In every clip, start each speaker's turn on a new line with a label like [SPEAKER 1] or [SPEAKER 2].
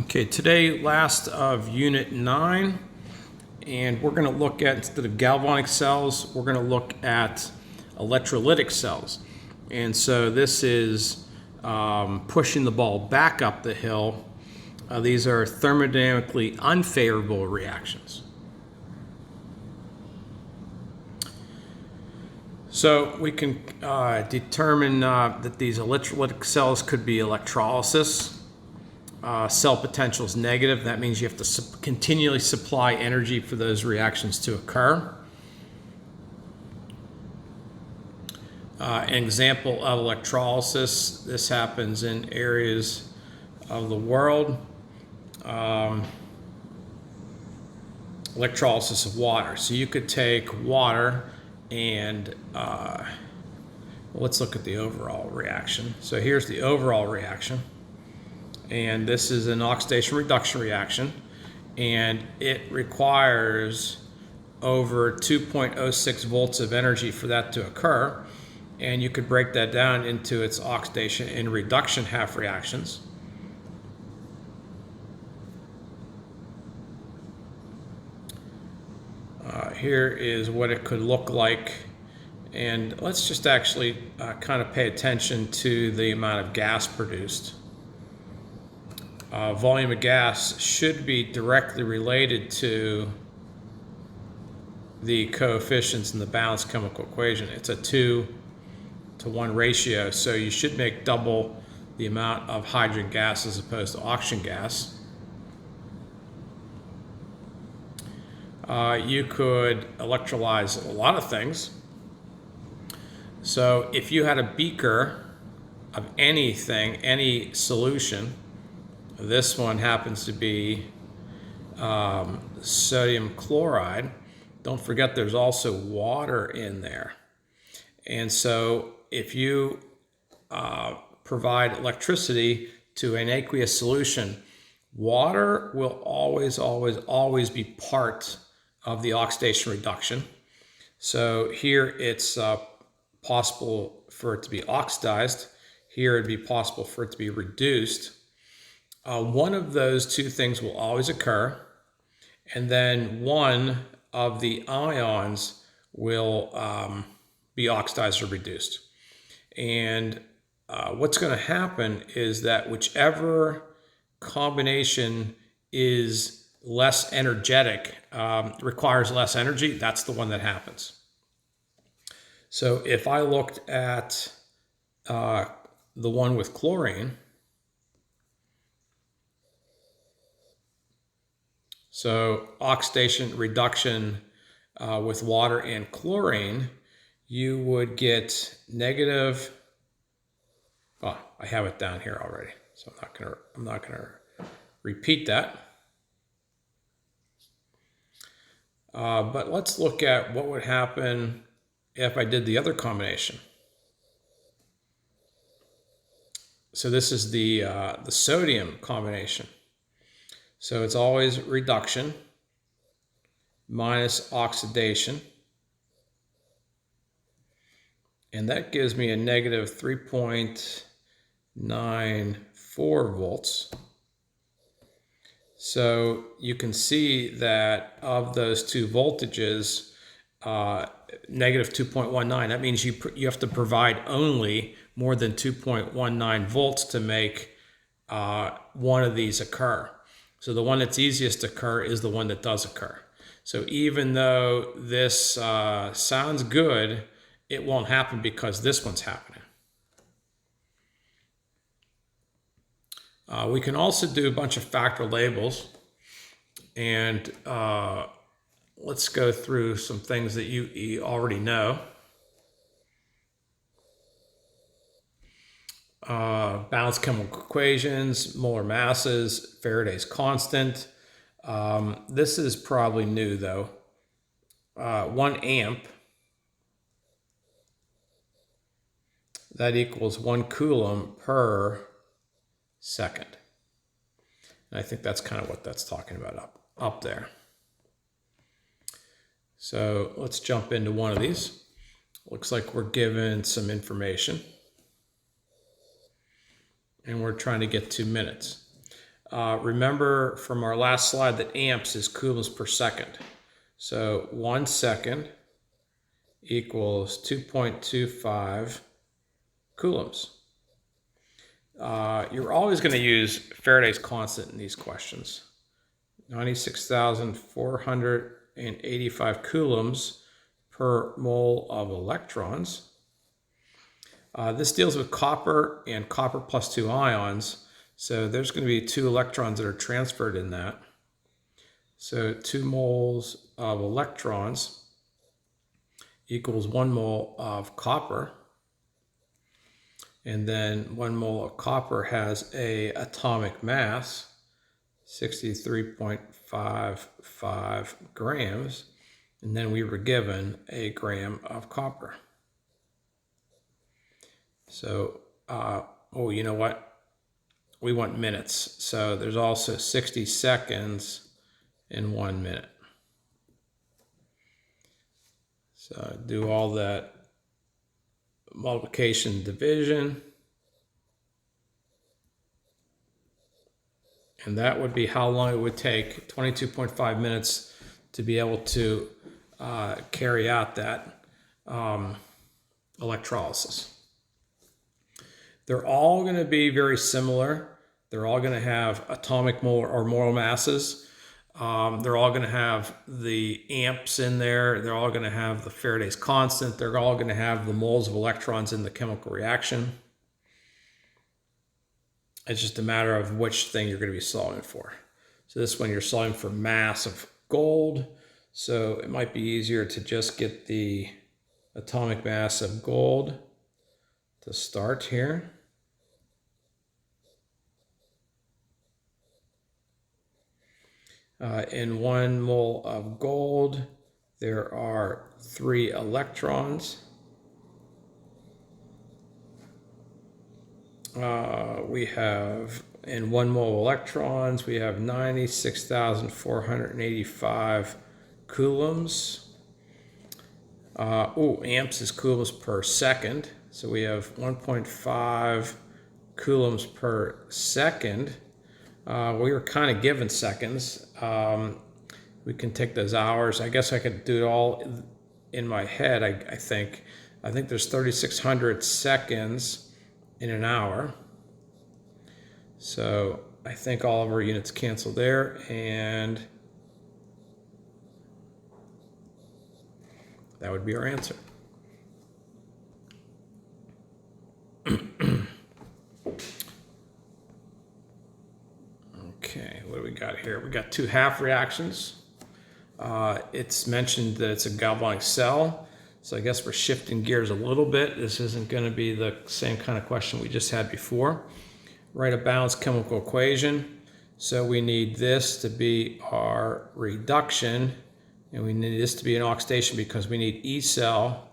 [SPEAKER 1] Okay, today, last of Unit 9, and we're going to look at, instead of galvanic cells, we're going to look at electrolytic cells. And so this is pushing the ball back up the hill. These are thermodynamically unfavorable reactions. So we can determine that these electrolytic cells could be electrolysis. Cell potential is negative. That means you have to continually supply energy for those reactions to occur. An example of electrolysis, this happens in areas of the world. Electrolysis of water. So you could take water and let's look at the overall reaction. So here's the overall reaction. And this is an oxidation reduction reaction, and it requires over 2.06 volts of energy for that to occur. And you could break that down into its oxidation and reduction half reactions. Here is what it could look like, and let's just actually kind of pay attention to the amount of gas produced. Volume of gas should be directly related to the coefficients in the balanced chemical equation. It's a 2-to-1 ratio, so you should make double the amount of hydrogen gas as opposed to oxygen gas. You could electrolyze a lot of things. So if you had a beaker of anything, any solution, this one happens to be sodium chloride. Don't forget there's also water in there. And so if you provide electricity to an aqueous solution, water will always be part of the oxidation reduction. So here it's possible for it to be oxidized. Here it'd be possible for it to be reduced. One of those two things will always occur, and then one of the ions will be oxidized or reduced. And what's going to happen is that whichever combination is less energetic, requires less energy, that's the one that happens. So if I looked at the one with chlorine, so oxidation reduction with water and chlorine, you would get negative. Oh, I have it down here already, so I'm not gonna repeat that. But let's look at what would happen if I did the other combination. So this is the sodium combination. So it's always reduction minus oxidation. And that gives me a negative 3.94 volts. So you can see that of those two voltages, negative 2.19, that means you have to provide only more than 2.19 volts to make one of these occur. So the one that's easiest to occur is the one that does occur. So even though this sounds good, it won't happen because this one's happening. We can also do a bunch of factor labels, and let's go through some things that you already know. Balanced chemical equations, molar masses, Faraday's constant. This is probably new though. 1 amp, that equals 1 coulomb per second. And I think that's kind of what that's talking about up there. So let's jump into one of these. Looks like we're given some information, and we're trying to get 2 minutes. remember from our last slide that amps is coulombs per second. So 1 second equals 2.25 coulombs. You're always going to use Faraday's constant in these questions. 96,485 coulombs per mole of electrons. This deals with copper and copper plus 2 ions. So there's going to be 2 electrons that are transferred in that. So 2 moles of electrons equals 1 mole of copper. And then 1 mole of copper has a atomic mass, 63.55 grams. And then we were given a gram of copper. So, oh, you know what? We want minutes. So there's also 60 seconds in 1 minute. So do all that multiplication, division. And that would be how long it would take, 22.5 minutes, to be able to carry out that electrolysis. They're all going to be very similar. They're all going to have atomic molar or molar masses. They're all going to have the amps in there. They're all going to have the Faraday's constant. They're all going to have the moles of electrons in the chemical reaction. It's just a matter of which thing you're going to be solving for. So this one you're solving for mass of gold. So it might be easier to just get the atomic mass of gold to start here. In 1 mole of gold, there are 3 electrons. We have, in 1 mole of electrons, we have 96,485 coulombs. Amps is coulombs per second. So we have 1.5 coulombs per second. We were kind of given seconds. We can take those hours. I guess I could do it all in my head, I think. I think there's 3,600 seconds in an hour. So I think all of our units cancel there, and that would be our answer. Okay, what do we got here? We got 2 half reactions. It's mentioned that it's a galvanic cell. So I guess we're shifting gears a little bit. This isn't going to be the same kind of question we just had before. Write a balanced chemical equation. So we need this to be our reduction, and we need this to be an oxidation because we need E cell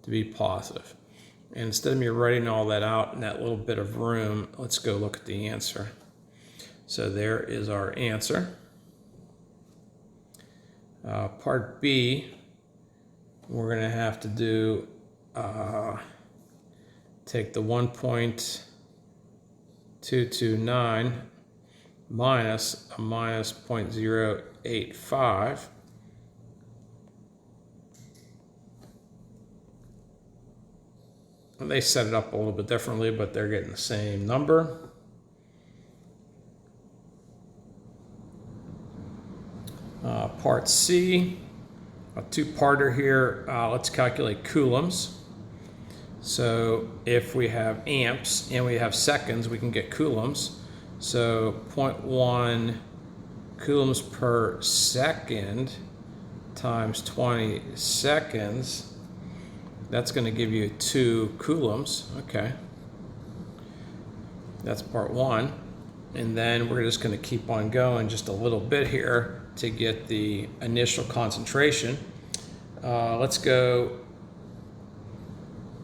[SPEAKER 1] to be positive. And instead of me writing all that out in that little bit of room, let's go look at the answer. So there is our answer. Part B, we're going to have to do, take the 1.229 minus a minus 0.085. And they set it up a little bit differently, but they're getting the same number. Part C, a 2-parter here. Let's calculate coulombs. So if we have amps and we have seconds, we can get coulombs. So 0.1 coulombs per second times 20 seconds, that's going to give you 2 coulombs. Okay. That's part 1. And then we're just going to keep on going just a little bit here to get the initial concentration. Let's go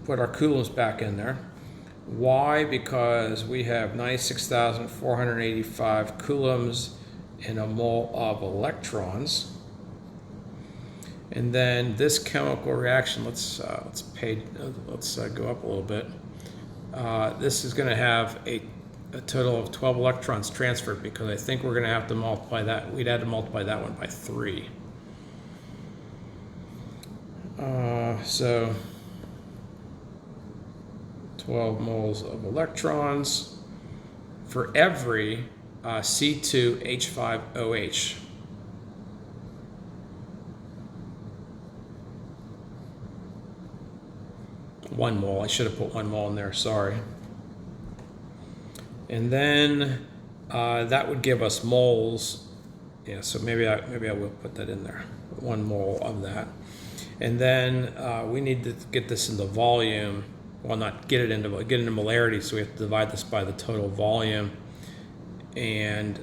[SPEAKER 1] put our coulombs back in there. Why? Because we have 96,485 coulombs in a mole of electrons. And then this chemical reaction, let's go up a little bit. This is going to have a a total of 12 electrons transferred, because I think we're going to have to multiply that. We'd have to multiply that one by 3. So 12 moles of electrons for every C2H5OH. One mole. I should have put 1 mole in there, sorry. And then that would give us moles. Yeah, so maybe I will put that in there. 1 mole of that. And then we need to get this into volume. Well, not get it into molarity, so we have to divide this by the total volume. And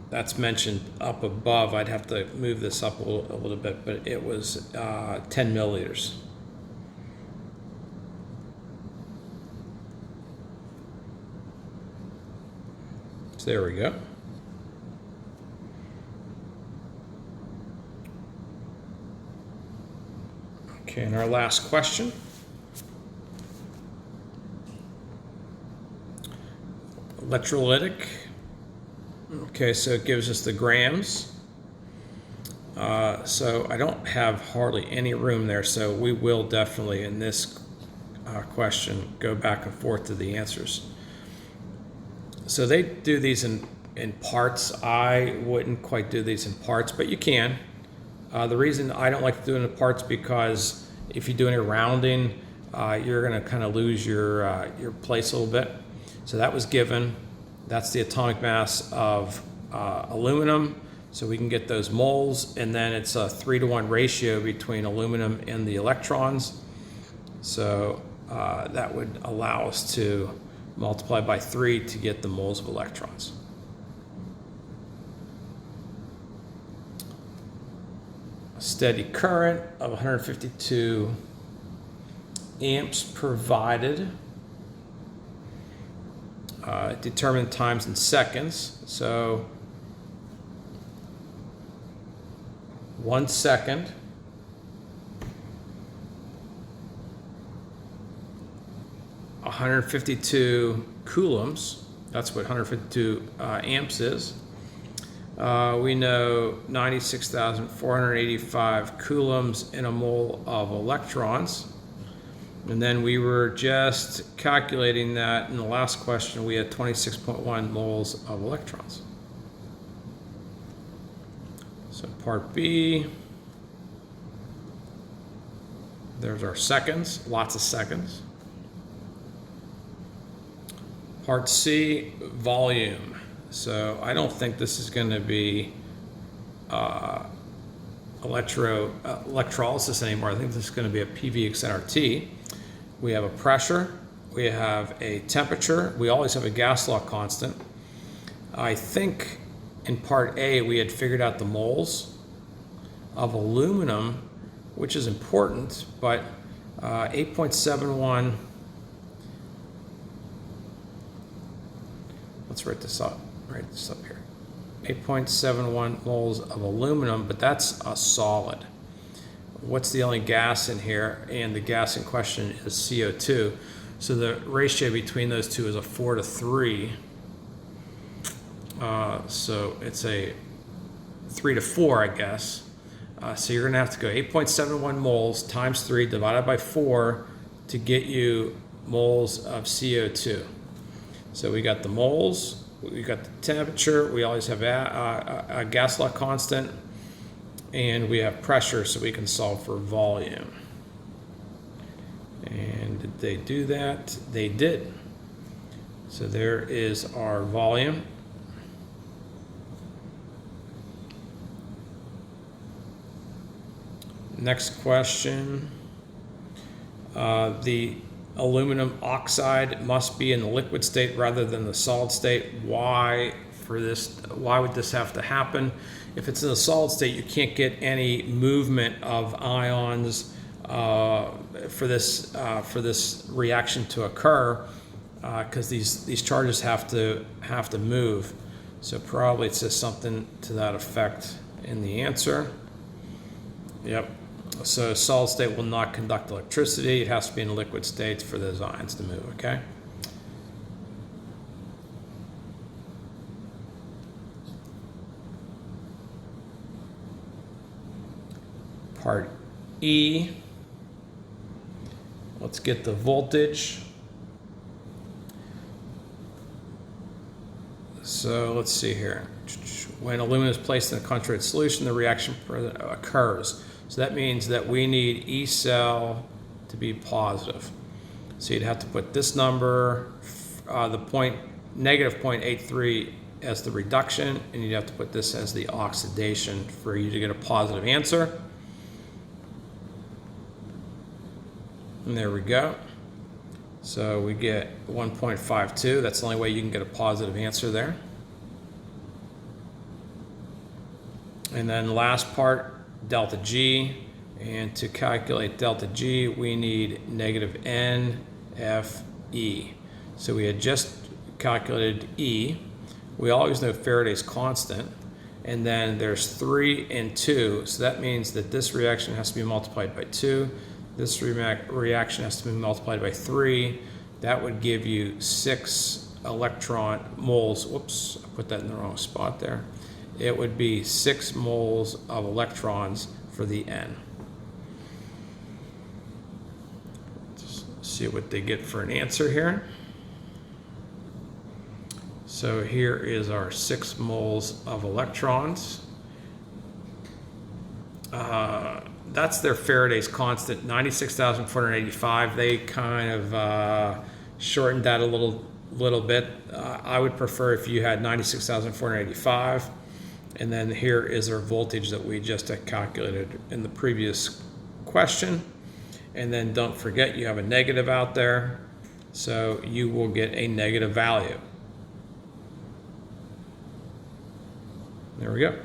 [SPEAKER 1] that's mentioned up above. I'd have to move this up a little bit, but it was 10 milliliters. So there we go. Okay, and our last question. Electrolytic. Okay, so it gives us the grams. So I don't have hardly any room there, so we will definitely in this question go back and forth to the answers. So they do these in parts. I wouldn't quite do these in parts, but you can. The reason I don't like to do it in parts because if you do any rounding, you're going to kind of lose your place a little bit. So that was given. That's the atomic mass of aluminum. So we can get those moles, and then it's a 3-to-1 ratio between aluminum and the electrons. So that would allow us to multiply by 3 to get the moles of electrons. A steady current of 152 amps provided. Determine times in seconds. So 1 second (152 coulombs). That's what 152 amps is. We know 96,485 coulombs in a mole of electrons. And then we were just calculating that in the last question, we had 26.1 moles of electrons. So part B, there's our seconds, lots of seconds. Part C, volume. So I don't think this is going to be electrolysis anymore. I think this is going to be a PV(x)(nRT). We have a pressure, we have a temperature, we always have a gas law constant. I think in part A we had figured out the moles of aluminum, which is important, but 8.71, let's write this up here. 8.71 moles of aluminum, but that's a solid. What's the only gas in here? And the gas in question is CO2. So the ratio between those two is a 4-to-3. So it's a 3-to-4, I guess. So you're going to have to go 8.71 moles times 3 divided by 4 to get you moles of CO2. So we got the moles, we got the temperature, we always have a gas law constant, and we have pressure, so we can solve for volume. And did they do that? They did. So there is our volume. Next question. The aluminum oxide must be in the liquid state rather than the solid state. Why would this have to happen? If it's in the solid state, you can't get any movement of ions for this reaction to occur, because these charges have to move. So probably it says something to that effect in the answer. Yep. So solid state will not conduct electricity. It has to be in liquid states for those ions to move. Okay. Part E, let's get the voltage. So let's see here. When aluminum is placed in a concentrated solution, the reaction occurs. So that means that we need E cell to be positive. So you'd have to put this number, negative 0.83 as the reduction, and you'd have to put this as the oxidation for you to get a positive answer. And there we go. So we get 1.52. That's the only way you can get a positive answer there. And then the last part, delta G. And to calculate delta G, we need negative NFE. So we had just calculated E. We always know Faraday's constant. And then there's 3 and 2. So that means that this reaction has to be multiplied by 2. This reaction has to be multiplied by 3. That would give you 6 electron moles. Whoops, I put that in the wrong spot there. It would be 6 moles of electrons for the N. Let's see what they get for an answer here. So here is our 6 moles of electrons. That's their Faraday's constant, 96,485. They kind of shortened that a little bit. I would prefer if you had 96,485. And then here is our voltage that we just calculated in the previous question. And then don't forget you have a negative out there, so you will get a negative value. There we go.